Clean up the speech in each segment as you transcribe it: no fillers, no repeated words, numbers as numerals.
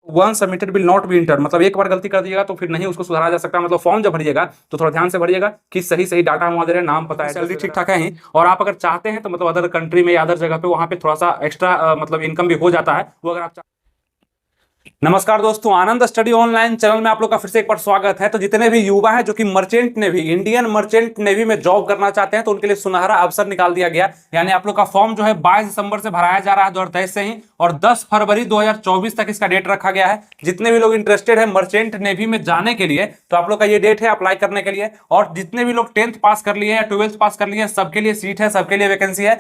One submitted will not be inter, मतलब एक बार गलती कर दिएगा तो फिर नहीं उसको सुधारा जा सकता। मतलब फॉर्म जब भरिएगा तो थोड़ा ध्यान से भरिएगा कि सही सही डाटा हम वहाँ दे रहे हैं, नाम पता है, सैलरी ठीक ठाक है ही। और आप अगर चाहते हैं तो मतलब अदर कंट्री में या अदर जगह पे वहाँ पे थोड़ा सा एक्स्ट्रा मतलब इनकम भी हो जाता है, वो अगर आप। नमस्कार दोस्तों, आनंद स्टडी ऑनलाइन चैनल में आप लोग का फिर से एक बार स्वागत है। तो जितने भी युवा हैं जो कि merchant navy, Indian merchant navy में जॉब करना चाहते हैं तो उनके लिए सुनहरा अवसर निकाल दिया गया। यानी आप लोग का फॉर्म जो है 22 दिसंबर से भराया जा रहा है 2023 से ही, और 10 फरवरी 2024 तक इसका डेट रखा गया है। जितने भी लोग इंटरेस्टेड है मर्चेंट नेवी में जाने के लिए तो आप लोग का ये डेट है अप्लाई करने के लिए। और जितने भी लोग 10th पास कर लिए हैं, 12th पास कर लिए हैं, सबके लिए सीट है, सबके लिए वैकेंसी है।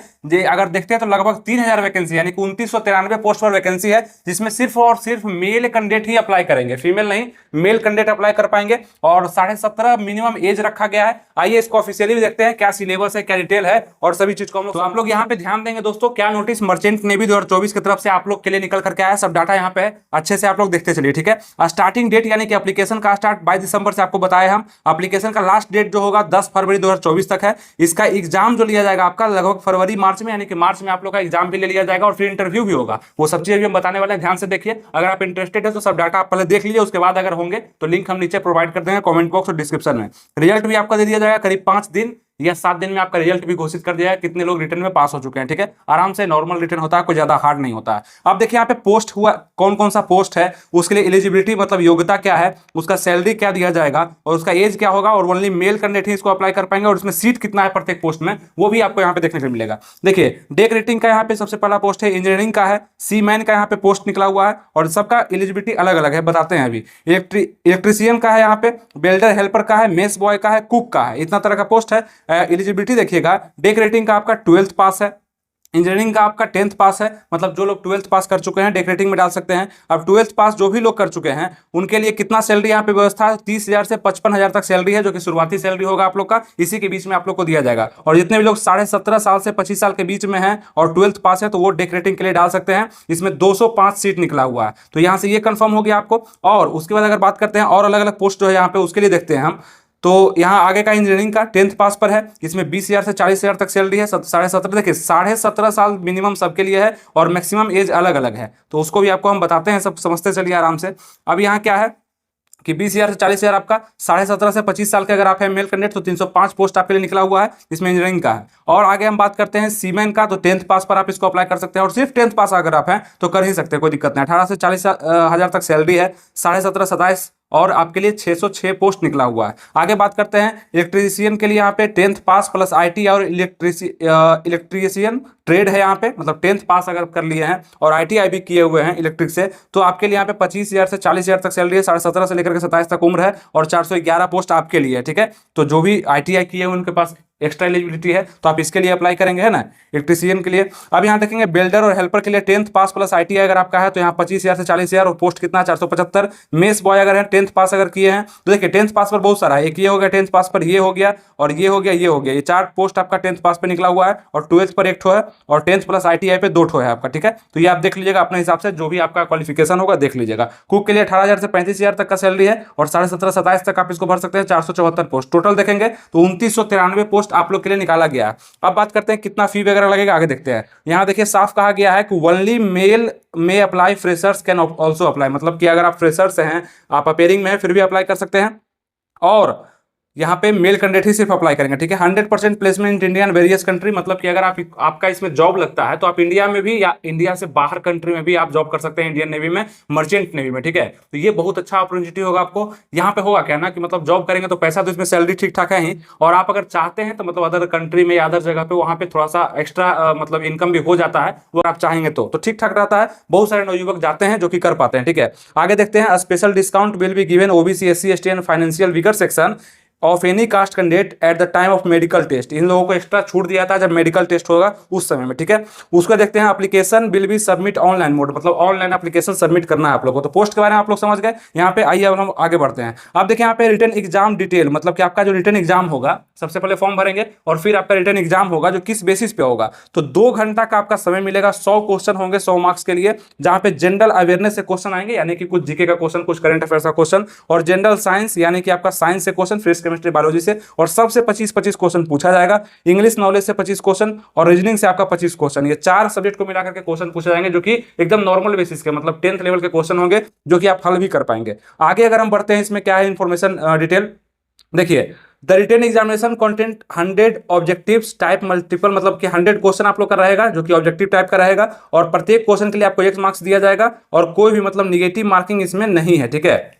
अगर देखते हैं तो लगभग 3000 वैकेंसी यानी कि 2993 पोस्ट पर वैकेंसी है, जिसमें सिर्फ और सिर्फ मेल कैंडिडेट ही अप्लाई करेंगे, फीमेल नहीं, मेल कैंडिडेट अप्लाई कर पाएंगे। और 17.5 मिनिमम एज रखा गया है। आइए इसको ऑफिशियली भी देखते हैं क्या सिलेबस है, क्या डिटेल है और सभी चीज को हम लोग। तो आप लोग यहाँ पे ध्यान देंगे दोस्तों, क्या नोटिस मर्चेंट नेवी 2024 की तरफ से आप लोग के लिए निकल करके आया, सब डाटा यहाँ पे अच्छे से आप लोग देखते चलिए, ठीक है। स्टार्टिंग डेट यानी कि एप्लीकेशन का स्टार्ट 22 दिसंबर से आपको बताया हम। एप्लीकेशन का लास्ट डेट जो होगा 10 फरवरी 2024 तक है। इसका एग्जाम जो लिया जाएगा आपका लगभग फरवरी मार्च में, यानी कि मार्च में आप लोग का एग्जाम भी ले लिया जाएगा और फिर इंटरव्यू भी होगा। वो सब चीजें भी हम बताने वाले हैं, ध्यान से देखिए। अगर आप इंटरेस्टेड है तो सब डाटा आप पहले देख लीजिए, उसके बाद अगर होंगे तो लिंक हम नीचे प्रोवाइड कर देंगे कमेंट बॉक्स और डिस्क्रिप्शन में। रिजल्ट भी आपका दे दिया जाएगा करीब 5 दिन या 7 दिन में आपका रिजल्ट भी घोषित कर दिया है, कितने लोग रिटर्न में पास हो चुके हैं, ठीक है। आराम से नॉर्मल रिटर्न होता है, कोई ज्यादा हार्ड नहीं होता है। अब देखिए यहाँ पे पोस्ट हुआ, कौन कौन सा पोस्ट है, उसके लिए एलिजिबिलिटी मतलब योग्यता क्या है, उसका सैलरी क्या दिया जाएगा और उसका एज क्या होगा, और ओनली मेल कैंडिडेट ही इसको अप्लाई कर पाएंगे, और उसमें सीट कितना है प्रत्येक पोस्ट में वो भी आपको यहाँ पे देखने को मिलेगा। देखिए डेक रेटिंग का यहाँ पे सबसे पहला पोस्ट है, इंजीनियरिंग का है, सी मैन का यहाँ पे पोस्ट निकला हुआ है, और सबका एलिजिबिलिटी अलग अलग है, बताते हैं अभी। इलेक्ट्रीशियन का है यहाँ पे, बिल्डर हेल्पर का है, मेस बॉय का है, कुक का है, इतना तरह का पोस्ट है। एलिजिबिलिटी देखिएगा, डेक रेटिंग का आपका 12th पास है, इंजीनियरिंग का आपका 10th पास है, मतलब जो लोग 12th पास कर चुके हैं डेक रेटिंग में डाल सकते हैं। अब 12th पास जो भी लोग कर चुके हैं उनके लिए कितना सैलरी यहाँ पे व्यवस्था है, 30,000 से 55,000 तक सैलरी है, जो कि शुरुआती सैलरी होगा आप लोग का, इसी के बीच में आप लोग को दिया जाएगा। और जितने भी लोग 17.5 साल से 25 साल के बीच में हैं और 12th पास है तो वो डेक रेटिंग के लिए डाल सकते हैं। इसमें 205 सीट निकला हुआ है, तो यहाँ से ये कंफर्म हो गया आपको। और उसके बाद अगर बात करते हैं और अलग अलग पोस्ट जो है यहाँ पे, उसके लिए देखते हैं हम। तो यहाँ आगे का इंजीनियरिंग का 10th पास पर है, इसमें 20,000 से 40,000 तक सैलरी है, 17.5 देखिए 17.5 साल मिनिमम सबके लिए है, और मैक्सिमम एज अलग अलग है, तो उसको भी आपको हम बताते हैं, सब समझते चलिए आराम से। अब यहाँ क्या है कि 20,000 से 40,000 आपका, 17.5 से 25 साल के अगर आप हैं मेल कैंडिडेट तो 305 पोस्ट आपके लिए निकला हुआ है, इसमें इंजीनियरिंग का है। और आगे हम बात करते हैं सीमेन का, तो 10th पास पर आप इसको अप्लाई कर सकते हैं, और सिर्फ 10th पास अगर आप हैं तो कर ही सकते हैं, कोई दिक्कत नहीं। 18 से 40,000 तक सैलरी है, 17.5 27, और आपके लिए 606 पोस्ट निकला हुआ है। आगे बात करते हैं इलेक्ट्रीशियन के लिए, यहाँ पे 10th पास प्लस आईटी और इलेक्ट्रीशियन ट्रेड है यहाँ पे, मतलब 10th पास अगर कर लिए हैं और आईटीआई भी किए हुए हैं इलेक्ट्रिक से, तो आपके लिए यहाँ पे 25,000 से 40,000 तक सैलरी है, 17.5 से लेकर के 27 तक उम्र है, और 411 पोस्ट आपके लिए है, ठीक है। तो जो भी आईटीआई किए हैं उनके पास एक्स्ट्रा एलिजिबिलिटी है तो आप इसके लिए अप्लाई करेंगे, है ना, इलेक्ट्रीशियन के लिए। अब यहाँ देखेंगे बिल्डर और हेल्पर के लिए 10th पास प्लस आईटीआई अगर आपका है तो यहाँ 25,000 से 40,000, और पोस्ट कितना 475। मेस बॉय अगर है 10th पास अगर किए हैं तो देखिए 10th पास पर बहुत सारा है, एक ये हो गया 10th पास पर, ये हो गया और ये हो गया, ये हो गया, ये 4 पोस्ट आपका 10th पास पर निकला हुआ है, और 12th पर 1 ठो है, और 10th प्लस आईटीआई पे 2 ठो है आपका, ठीक है। तो ये आप देख लीजिएगा अपने हिसाब से, जो भी आपका क्वालिफिकेशन होगा देख लीजिएगा। कुक के लिए 18,000 से 35,000 तक का सैलरी है, और 17.5 27 तक आप इसको भर सकते हैं, 474 पोस्ट टोटल देखेंगे तो 2993 पोस्ट आप लोग के लिए निकाला गया। अब बात करते हैं कितना फी वगैरह लगेगा, आगे देखते हैं। यहाँ देखिए साफ कहा गया है कि ओनली मेल में apply, freshers can also apply, मतलब कि अगर आप फ्रेशर्स हैं, आप अपेयरिंग में हैं, फिर भी अप्लाई कर सकते हैं, और यहाँ पे मेल कैंडिडेट ही सिर्फ अप्लाई करेंगे, ठीक है। 100% placement India and various country, मतलब कि अगर आपका इसमें जॉब लगता है तो आप इंडिया में भी या इंडिया से बाहर कंट्री में भी आप जॉब कर सकते हैं, इंडियन नेवी में, मर्चेंट नेवी में, ठीक है। तो ये बहुत अच्छा अपॉर्चुनिटी होगा आपको। यहाँ पे होगा क्या ना कि मतलब जॉब करेंगे तो पैसा तो इसमें सैलरी ठीक ठाक है ही, और आप अगर चाहते हैं तो मतलब अदर कंट्री में या अदर जगह पे वहाँ पे थोड़ा सा एक्स्ट्रा मतलब इनकम भी हो जाता है, वो आप चाहेंगे तो ठीक ठाक रहता है। बहुत सारे नवयुवक जाते हैं जो कि कर पाते हैं, ठीक है। आगे देखते हैं, special discount will be given OBC SC ST and financial weaker section of any caste candidate at the time of medical test. इन लोगों को एक्स्ट्रा छूट दिया था जब मेडिकल टेस्ट होगा उस समय में, ठीक है। उसको देखते हैं, application will be submit online mode, मतलब ऑनलाइन एप्लीकेशन सबमिट करना है आप लोगों को। तो पोस्ट के बारे में आप लोग समझ गए। यहाँ पे आइए अब हम आगे बढ़ते हैं। अब देखिए यहाँ पे रिटर्न एग्जाम डिटेल, मतलब कि आपका जो रिटर्न एग्जाम होगा, सबसे पहले फॉर्म भरेंगे और फिर आपका रिटर्न एग्जाम होगा, जो किस बेसिस पे होगा। तो 2 घंटा का आपका समय मिलेगा, 100 क्वेश्चन होंगे 100 मार्क्स के लिए, जहां पे जनरल अवेयरनेस से क्वेश्चन आएंगे, यानी कि कुछ जीके का क्वेश्चन, कुछ करंट अफेयर्स का क्वेश्चन, और जनरल साइंस यानी कि आपका साइंस से क्वेश्चन, फिर केमिस्ट्री, बायोलॉजी से, और सबसे 25-25 क्वेश्चन पूछा जाएगा। इंग्लिश नॉलेज से 25 क्वेश्चन और रीजनिंग से आपका 25 क्वेश्चन, ये 4 सब्जेक्ट को मिलाकर के क्वेश्चन पूछे जाएंगे, जो कि एकदम नॉर्मल बेसिस के, मतलब 10th लेवल के क्वेश्चन होंगे, जो कि आप हल भी कर पाएंगे। आगे अगर हम बढ़ते हैं, इसमें क्या है इन्फॉर्मेशन डिटेल देखिए। The written examination content 100 objectives type multiple, मतलब कि 100 क्वेश्चन आप लोग का रहेगा, जो कि ऑब्जेक्टिव टाइप का रहेगा, और प्रत्येक क्वेश्चन के लिए आपको 1 मार्क्स दिया जाएगा, और कोई भी मतलब निगेटिव मार्किंग इसमें नहीं है, ठीक है।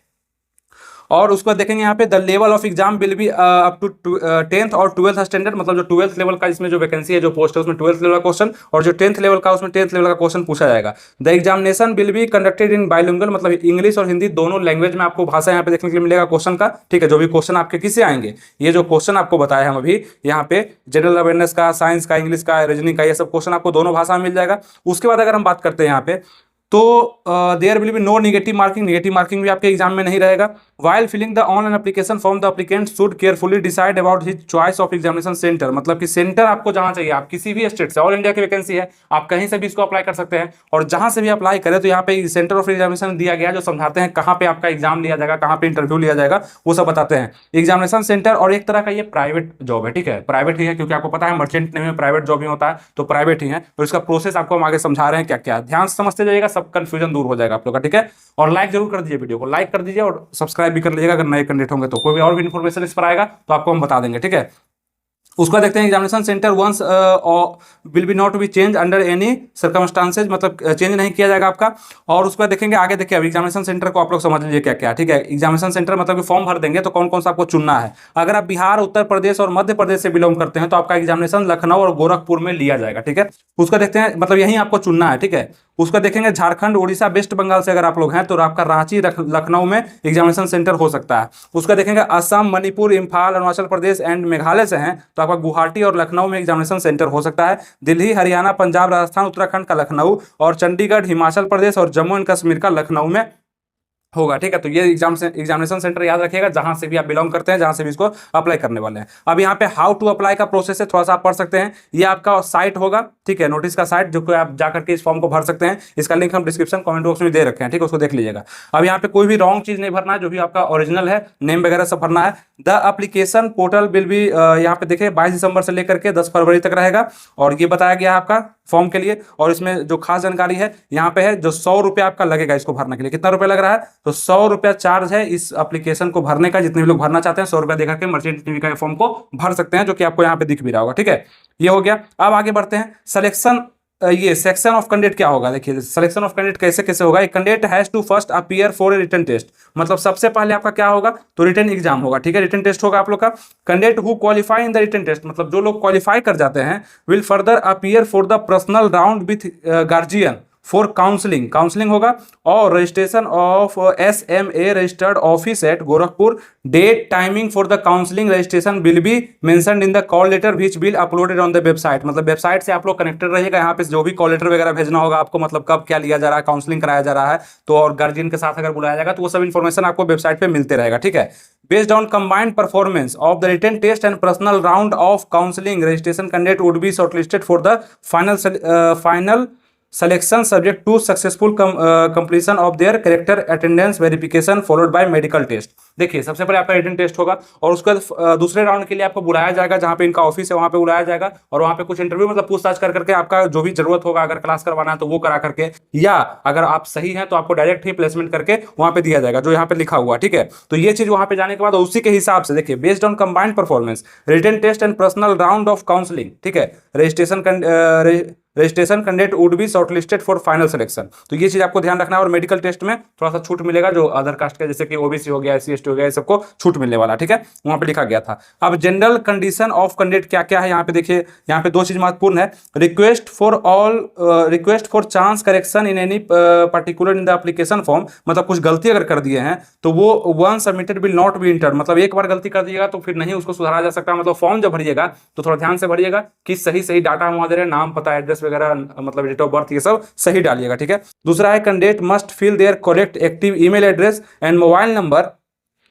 और उसको देखेंगे यहाँ पे, the level of exam will be up to 10th और 12th स्टैंडर्ड, मतलब जो 12th लेवल का इसमें जो वैकेंसी है, जो पोस्ट है, उसमें 12th लेवल का क्वेश्चन, और जो 10th लेवल का उसमें 10th लेवल का क्वेश्चन पूछा जाएगा। The examination will be conducted in bilingual, मतलब इंग्लिश और हिंदी दोनों लैंग्वेज में आपको भाषा यहाँ पे देखने के लिए मिलेगा क्वेश्चन का, ठीक है। जो भी क्वेश्चन आपके किससे आएंगे, ये जो क्वेश्चन आपको बताया हम अभी यहाँ पे, जनरल अवेयरनेस का, साइंस का, इंग्लिश का, रीजनिंग का, ये सब क्वेश्चन आपको दोनों भाषा में मिल जाएगा। उसके बाद अगर हम बात करते हैं यहाँ पे, तो there will be no negative marking, negative marking भी आपके एग्जाम में नहीं रहेगा। While filling the online application form the applicant should carefully decide about his choice of examination centre, मतलब कि सेंटर आपको जहां चाहिए, आप किसी भी स्टेट से, ऑल इंडिया की वैकेंसी है, आप कहीं से भी इसको अप्लाई कर सकते हैं, और जहां से भी अप्लाई करें तो यहाँ पे सेंटर ऑफ एग्जामिनेशन दिया गया है, जो समझाते हैं कहाँ पे आपका एग्जाम लिया जाएगा, कहाँ पे इंटरव्यू लिया जाएगा, वो सब बताते हैं एग्जामिनेशन सेंटर। और एक तरह का ये प्राइवेट जॉब है, ठीक है, प्राइवेट ही है, क्योंकि आपको पता है मर्चेंट नेवी में प्राइवेट जॉब ही होता है, तो प्राइवेट ही है। और इसका प्रोसेस आपको हम आगे समझा रहे हैं क्या क्या, ध्यान से समझते जाइएगा, सब कंफ्यूजन दूर हो जाएगा आप लोग का, ठीक है। और लाइक जरूर कर दीजिए, वीडियो को लाइक कर दीजिए, और सब्सक्राइब भी कर लीजिएगा अगर नए कैंडिडेट होंगे तो। कोई भी और भी इन्फॉर्मेशन इस पर आएगा तो आपको हम बता देंगे, ठीक है। उसका देखते हैं, examination centre once will be not be change under any circumstances, मतलब चेंज नहीं किया जाएगा आपका। और उसका देखेंगे आगे, देखिए अब एग्जामिनेशन सेंटर को आप लोग समझ लीजिए क्या क्या, ठीक है। एग्जामिनेशन सेंटर मतलब कि फॉर्म भर देंगे तो कौन कौन सा आपको चुनना है। अगर आप बिहार, उत्तर प्रदेश और मध्य प्रदेश से बिलोंग करते हैं तो आपका एग्जामिनेशन लखनऊ और गोरखपुर में लिया जाएगा, ठीक है। उसका देखते हैं, मतलब यहीं आपको चुनना है, ठीक है। उसका देखेंगे झारखंड, उड़ीसा, वेस्ट बंगाल से अगर आप लोग हैं तो आपका रांची, लखनऊ में एग्जामिनेशन सेंटर हो सकता है। उसका देखेंगे असम, मणिपुर, इम्फाल, अरुणाचल प्रदेश एंड मेघालय से हैं तो आपका गुवाहाटी और लखनऊ में एग्जामिनेशन सेंटर हो सकता है। दिल्ली, हरियाणा, पंजाब, राजस्थान, उत्तराखंड का लखनऊ, और चंडीगढ़, हिमाचल प्रदेश और जम्मू एंड कश्मीर का लखनऊ में होगा, ठीक है। तो ये एग्जामिनेशन सेंटर याद रखिएगा, जहां से भी आप बिलोंग करते हैं, जहां से भी इसको अप्लाई करने वाले हैं। अब यहाँ पे हाउ टू अप्लाई का प्रोसेस है, थोड़ा सा आप पढ़ सकते हैं। ये आपका साइट होगा, ठीक है, नोटिस का साइट, जो कि आप जाकर के इस फॉर्म को भर सकते हैं। इसका लिंक हम डिस्क्रिप्शन कमेंट बॉक्स में दे रखे हैं, ठीक है, उसको देख लीजिएगा। अब यहाँ पे कोई भी रॉन्ग चीज नहीं भरना है, जो भी आपका ओरिजिनल है, नेम वगैरह सब भरना है। The application portal will be, यहाँ पे देखिए 22 दिसंबर से लेकर के 10 फरवरी तक रहेगा, और ये बताया गया है आपका फॉर्म के लिए। और इसमें जो खास जानकारी है यहाँ पे है, जो 100 रुपया आपका लगेगा इसको भरने के लिए। कितना रुपया लग रहा है, तो 100 रुपया चार्ज है इस एप्लीकेशन को भरने का। जितने भी लोग भरना चाहते हैं 100 रुपया देकर के मर्चेंट नेवी का फॉर्म को भर सकते हैं, जो कि आपको यहाँ पे दिख भी रहा होगा, ठीक है। ये हो गया। अब आगे बढ़ते हैं, सिलेक्शन, ये सेक्शन ऑफ कैंडिडेट क्या होगा, देखिए सिलेक्शन ऑफ कैंडिडेट कैसे कैसे होगा। एक candidate has to first appear for a written test, मतलब सबसे पहले आपका क्या होगा, तो रिटन एग्जाम होगा, ठीक है, रिटन टेस्ट होगा आप लोग का। Candidate who qualify in the written test, मतलब जो लोग क्वालिफाई कर जाते हैं, will further appear for the personal round with guardian for counselling, counselling होगा, और registration of SMA registered office at Gorakhpur. Date timing for the counselling registration will be mentioned in the call letter which will uploaded on the website, मतलब website से आप लोग connected रहिएगा। यहाँ पे जो भी कॉल लेटर वगैरह भेजना होगा आपको, मतलब कब क्या लिया जा रहा है, काउंसलिंग कराया जा रहा है, तो और गार्जियन के साथ अगर बुलाया जाएगा तो वो सब इन्फॉर्मेशन आपको वेबसाइट पे मिलते रहेगा, ठीक है। Based on combined performance of the written test and personal round of counselling registration, candidate would be shortlisted for the final selection subject to successful completion of their character attendance verification followed by medical test। देखिए सबसे पहले आपका written test होगा, और उसके बाद दूसरे round के लिए आपको बुलाया जाएगा, जहां पे इनका ऑफिस है वहां पे बुलाया जाएगा, और वहां पे कुछ इंटरव्यू, मतलब पूछताछ कर करके आपका जो भी जरूरत होगा, अगर क्लास करवाना है तो वो करा करके, या अगर आप सही हैं तो आपको डायरेक्ट ही प्लेसमेंट करके वहां पे दिया जाएगा, जो यहाँ पे लिखा हुआ, ठीक है। तो ये चीज वहां पे जाने के बाद उसी के हिसाब से देखिए, based on combined performance written test and personal round of counselling, ठीक है, registration candidate would be shortlisted for final selection. तो ये चीज आपको ध्यान रखना है। और मेडिकल टेस्ट में थोड़ा सा छूट मिलेगा, जो अदर कास्ट का, जैसे कि OBC हो गया, SC ST हो गया, सबको छूट मिलने वाला, ठीक है, वहां पे लिखा गया था। अब जनरल कंडीशन ऑफ कैंडिडेट क्या क्या है, यहाँ पे देखिए, यहाँ पे 2 चीज महत्वपूर्ण है। Request for chance correction in any particular in the application form, मतलब कुछ गलती अगर कर दिए हैं तो वो one submitted will not be entered, मतलब एक बार गलती कर दिएगा तो फिर नहीं उसको सुधारा जा सकता। मतलब फॉर्म जब भरिएगा तो थोड़ा ध्यान से भरिएगा कि सही सही डाटा हम वहां दे रहे हैं, नाम, पता, एड्रेस वगैरह, मतलब डेट ऑफ बर्थ, ये सब सही डालिएगा, ठीक है। दूसरा है, candidate must fill their correct active email address and mobile number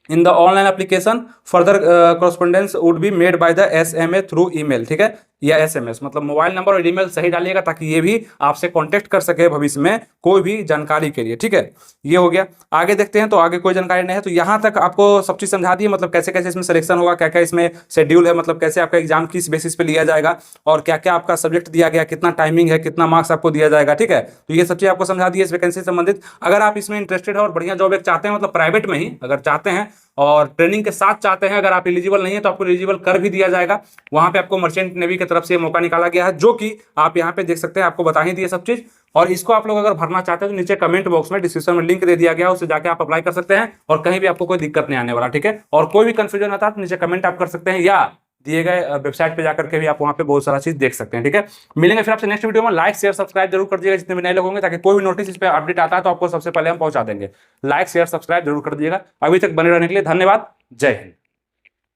in the online application, further correspondence would be made by the SMA through email, ठीक है। या SMS, मतलब मोबाइल नंबर और ईमेल सही डालिएगा ताकि ये भी आपसे कांटेक्ट कर सके भविष्य में कोई भी जानकारी के लिए। ठीक है, ये हो गया। आगे देखते हैं, तो आगे कोई जानकारी नहीं है, तो यहाँ तक आपको सब चीज समझा दी, मतलब कैसे कैसे इसमें सिलेक्शन होगा, क्या क्या इसमें शेड्यूल है, मतलब कैसे आपका एग्जाम किस बेसिस पे लिया जाएगा और क्या क्या आपका सब्जेक्ट दिया गया, कितना टाइमिंग है, कितना मार्क्स आपको दिया जाएगा। ठीक है, तो ये सब चीज आपको समझा दी है इस वैकेंसी से संबंधित। अगर आप इसमें इंटरेस्टेड है और बढ़िया जॉब एक चाहते हैं, मतलब प्राइवेट में ही अगर चाहते हैं और ट्रेनिंग के साथ चाहते हैं, अगर आप एलिजिबल नहीं है तो आपको एलिजिबल कर भी दिया जाएगा। वहां पे आपको मर्चेंट नेवी की तरफ से मौका निकाला गया है, जो कि आप यहाँ पे देख सकते हैं, आपको बता ही दिए सब चीज। और इसको आप लोग अगर भरना चाहते हैं तो नीचे कमेंट बॉक्स में डिस्क्रिप्शन में लिंक दे दिया गया है, उससे जाके आप अप्लाई कर सकते हैं और कहीं भी आपको कोई दिक्कत नहीं आने वाला। ठीक है, और कोई भी कंफ्यूजन आता है तो नीचे कमेंट आप कर सकते हैं या दिए गए वेबसाइट पे जाकर के भी आप वहां पे बहुत सारा चीज देख सकते हैं। ठीक है, मिलेंगे फिर आपसे नेक्स्ट वीडियो में। लाइक शेयर सब्सक्राइब जरूर कर दिएगा जितने भी नए लोग होंगे, ताकि कोई भी नोटिस इस पे अपडेट आता है तो आपको सबसे पहले हम पहुंचा देंगे। लाइक शेयर सब्सक्राइब जरूर कर दिएगा। अभी तक बने रहने के लिए धन्यवाद। जय हिंद।